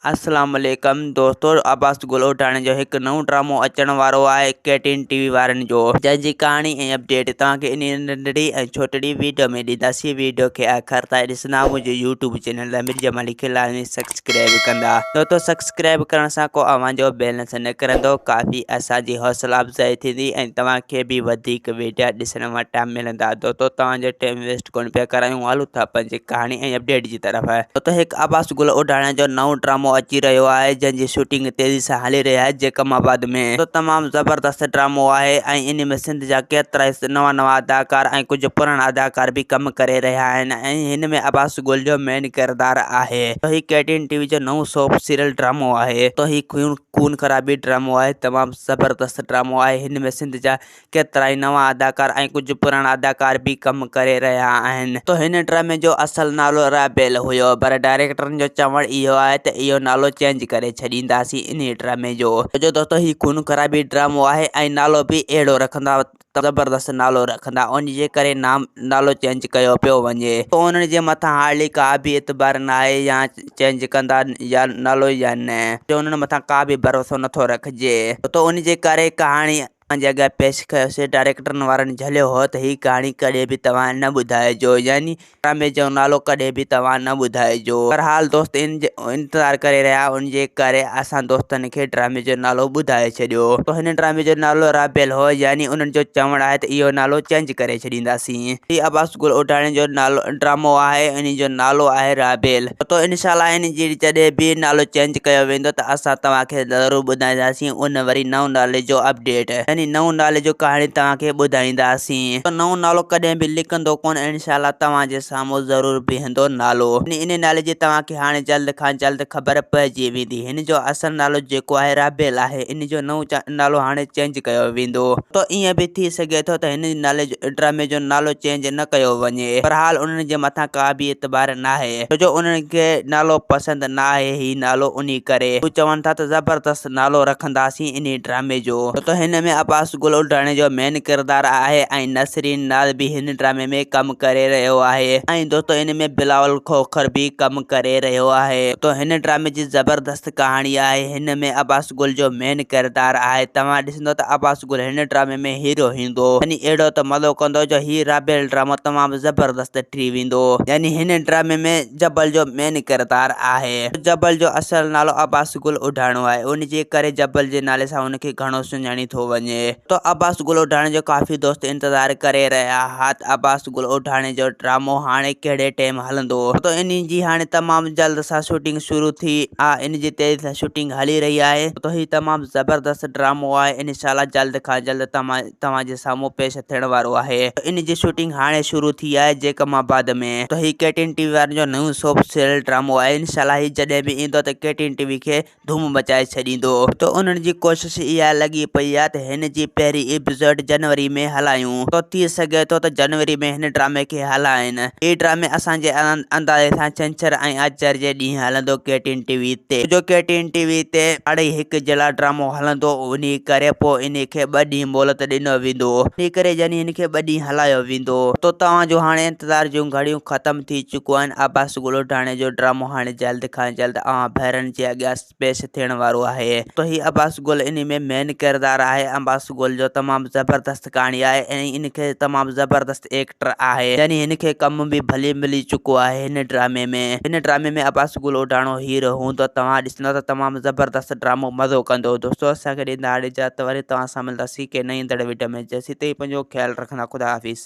अस्सलाम वालेकुम दोस्तों, अब्बास गुलोटाणी जो एक नओं ड्रामो अचण वारो आहे केटीन टीवी वारनि जो, जंहिंजी कहाणी ऐं अपडेट तव्हांखे इन नंढड़ी ऐं छोटड़ी वीडियो में ॾींदासीं। वीडियो खे आख़िर ताईं ॾिसंदा। मुंहिंजे यूट्यूब चैनल मिर्ज़ा मलिक खे लाज़मी सब्सक्राइब कंदा। दोस्तों सब्सक्राइब करण सां को अव्हां जो बैलेंस न किरंदो, काफ़ी असांजी हौसला अफ़ज़ाई थींदी ऐं तव्हांखे बि वधीक वीडियो ॾिसण वटां मिलंदा। दोस्तों तव्हांजो टाइम वेस्ट कोन पिया करायूं, हलूं था पंहिंजी कहाणी ऐं अपडेट जी तरफ़। दोस्तों हिकु अब्बास गुलोटाणी जो नओं ड्रामो अची रहियो आहे, जंहिंजी शूटिंग तेज़ी सां हली रही आहे जैकबाबाद में। तो तमामु ज़बरदस्त ड्रामो आहे ऐं इन में सिंध जा केतिरा ई नवां अदाकार ऐं कुझु पुराणा अदाकार भी कम करे रहिया आहिनि ऐं हिन में अब्बास गुल जो मेन किरदार आहे। तो ही केटीन टीवी जो नओं सोप सीरियल ड्रामो आहे। तो ही खून खराबी ड्रामो आहे, तमामु ज़बरदस्त ड्रामो आहे। हिन में सिंध जा केतिरा ई नवां अदाकार ऐं कुझु पुराणा अदाकार भी कम करे रहिया आहिनि। तो हिन ड्रामे जो असल नालो राबेल हुयो, पर डायरेक्टरनि जो चवण इहो आहे त इहो नालो चेंज करे छॾींदासीं इन ड्रामे जो दोस्तों ही खून खराबी ड्रामो आहे ऐं नालो भी अहिड़ो रखंदा, ज़बरदस्त नालो रखंदा, उन जे करे नालो चेंज कयो पियो वञे। तो उन्हनि जे मथां हाली का भी एतबार न आहे या चेंज कंदा या नालो या न, जो उन्हनि मथां का भी भरोसो नथो रखिजे। तो उन जे करे कहाणी जगह पेश कयोसीं। डायरेक्टरनि वारनि झलियो हो त ही कहाणी कॾहिं भी तव्हां न ॿुधाइजो, यानी ड्रामे जो नालो कॾहिं भी तव्हां न ॿुधाइजो। बहरहाल दोस्त इंतज़ार करे रहिया, उन जे करे असां दोस्तनि खे ड्रामे जो नालो ॿुधाए छॾियो। तो हिन ड्रामे जो नालो राबेल हो, यानी उन्हनि जो चवण आहे त इहो नालो चेंज करे छॾींदासीं। ही अब्बास गुलोटाणी जो नालो ड्रामो आहे, इन जो नालो आहे राबेल। तो इंशाल्लाह इन जी जॾहिं भी नालो चेंज कयो वेंदो त असां तव्हांखे ज़रूरु ॿुधाईंदासीं उन वरी नओं नाले जो अपडेट, यानी नओं नाले जो कहाणी तव्हांखे ॿुधाईंदासीं। तो नओं नालो कॾहिं भी लिखंदो कोन, इंशाल्लाह तव्हांजे साम्हूं ज़रूरु बीहंदो नालो। इन नाले जी तव्हांखे हाणे जल्द खां जल्द ख़बर पइजी वेंदी। हिन जो असल नालो जेको आहे राबेल आहे, इन जो नओं नालो हाणे चेंज कयो वेंदो। तो ईअं भी थी सघे थो त हिन नाले जो ड्रामे जो नालो चेंज न कयो वञे। बहरहाल उन्हनि जे मथां का भी एतबार न आहे, छो जो उन्हनि खे नालो पसंद न आहे ही नालो, उन्ही करे हू चवनि था त ज़बरदस्त नालो रखंदासीं इन ड्रामे जो। तो हिन में अब्बास गुलोटाणी जो मेन किरदार आहे ऐं नसरीन नाज़ भी हिन ड्रामे में कम करे रहियो आहे ऐं दोस्तों इन में बिलावल खोखर भी कम करे रहियो आहे। तो हिन ड्रामे जी ज़बरदस्त कहाणी आहे। हिन में अब्बास गुल जो मेन किरदार आहे। तव्हां ॾिसंदो त अब्बास गुल हिन ड्रामे में हीरो ईंदो, यानी अहिड़ो त मज़ो कंदो जो ही राबेल ड्रामो तमामु ज़बरदस्त थी वेंदो। यानी हिन ड्रामे में जबल जो मेन किरदार आहे। जबल जो असल नालो अब्बास गुलोटाणी आहे, उन जे करे जबल जे नाले सां उनखे घणो सुञाणी थो वञे। तो अब्बास गुलोटाणी जो काफ़ी दोस्त इंतज़ार करे रहिया हा त अब्बास गुलोटाणी जो ड्रामो हाणे कहिड़े टाइम हलंदो। तो इन जी हाणे तमामु जल्द सां शूटिंग शुरू थी आहे, इन जी तेज़ी सां शूटिंग हली रही आहे। तो ही तमामु ज़बरदस्त ड्रामो आहे, इंशाल्लाह जल्द खां जल्द तव्हांजे साम्हूं पेश थियण वारो आहे। इन जी शूटिंग हाणे शुरू थी आहे जैकबाबाद में। तो ही केटीन टीवी वारनि जो नओं सोप सीरियल ड्रामो आहे। इंशाल्लाह ही जॾहिं भी ईंदो त केटीन टीवी खे धूम मचाए छॾींदो। तो उन्हनि जी कोशिश इहा लॻी पई आहे त हिन जी पहिरीं एपिसोड जनवरी में हलायूं। तो थी सघे थो त जनवरी में हिन ड्रामे खे हलाइनि। ही ड्रामे असांजे अंदाज़े सां छंछर ऐं आर्तवार जे ॾींहुं हलंदो केटीन टीवी ते, जो केटीन टीवी ते 2:30 जिला ड्रामो हलंदो। उन करे पोइ इन खे 2 ॾींहं मोहलत ॾिनो वेंदो, इन करे यानी हिन खे 2 ॾींहं हलायो वेंदो। तो तव्हांजो हाणे इंतज़ार जूं घड़ियूं ख़त्म थी चुकियूं आहिनि। अब्बास गुलोटाणी जो ड्रामो हाणे जल्द खां जल्द भेरनि जे अॻियां पेश थियण वारो आहे। तो ही अब्बास गुल इन में मेन किरदार आहे। अब्बास गुल जो तमामु ज़बरदस्त कहाणी आहे ऐं इन खे तमामु ज़बरदस्त एक्टर आहे, यानी हिन खे कम भी भली मिली चुको आहे हिन ड्रामे में। हिन ड्रामे में अब्बास गुलोटाणी हीरो हूंदो। तव्हां ॾिसंदो त तमामु ज़बरदस्त ड्रामो मज़ो कंदो। दोस्तों असांखे ॾींदा इजाज़त, वरी तव्हां सां मिलंदासीं के नई वीडियो में। जेसीं ताईं पंहिंजो ख्यालु रखंदा। ख़ुदा हाफ़िज़।